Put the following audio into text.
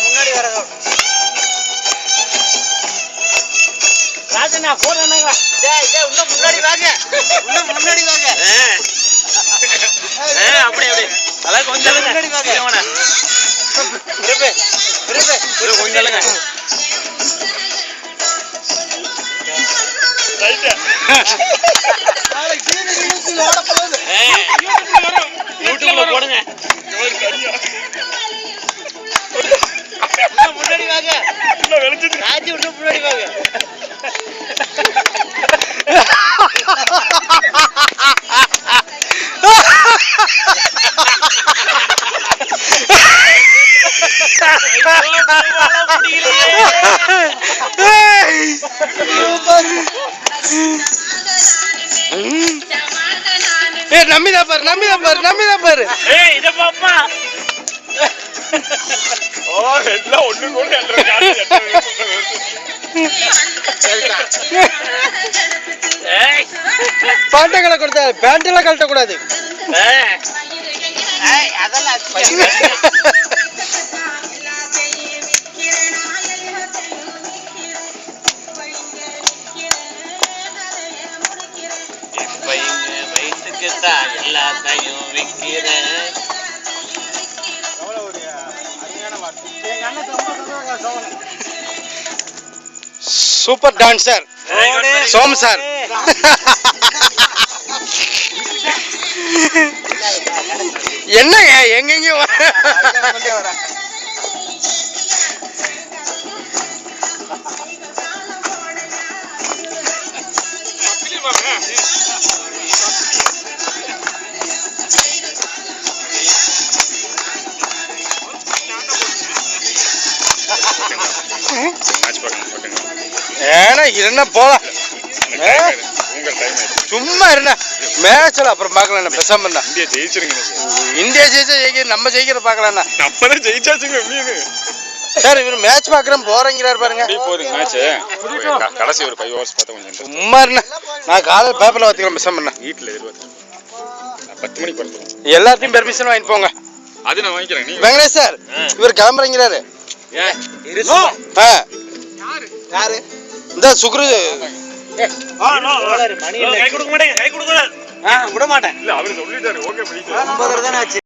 முன்னாடி வர ராஜனா போன் என்னங்களா இன்னும் முன்னாடி வாங்க முன்னாடி வாங்க அப்படி அப்படி அதான் கொஞ்சம் முன்னாடி வாங்க கொஞ்சம் யூடியூப்ல போடுங்க முன்னாடி வாங்க ராஜி இன்னும் முன்னாடி வாங்க நம்பிதான் பாரு இத பாப்பா எல்லாம் ஒண்ணு கூட பாண்டங்களை கொடுத்தா பேண்ட் எல்லாம் கழட்ட கூடாது எல்லாத்தையும் விக்கிறேன் சூப்பர் டான்சர் சோம் சார் என்னங்க எங்கெங்க ஏன்னா என்ன போலாம் சும்மா இருந்த மேட்ச்ல அப்புறம் பார்க்கலாம் பேசாம இருந்தா இந்தியா ஜெயிச்சா நம்ம ஜெயிக்கிற பார்க்கலாம் நம்ம ஜெயிச்சாச்சுங்க சார் இவர் மேட்ச் பாக்குறேன் போறீங்கிறாரு பாருங்க போதுங்க மேட்ச் கடைசி ஒரு 5 ஹவர்ஸ் பார்த்தா கொஞ்சம் சும்மா இருந்த நான் காலையில் பேப்பர்ல வச்சுக்கிறேன் பேசாம பண்ண வீட்டில் 10 மணிக்கு வரணும் எல்லாத்தையும் பெர்மிஷன் வாங்கிட்டு போங்க அது நான் வாங்கிக்கிறேன் வெங்கடேஷ் சார் இவர் கிளம்புறீங்கிறாரு யாரு இந்த சுக்ரு கை கொடுக்க மாட்டேன் விட மாட்டேன் இல்ல அவரு சொல்லிட்டாரு ஓகே பண்ணிட்டாரு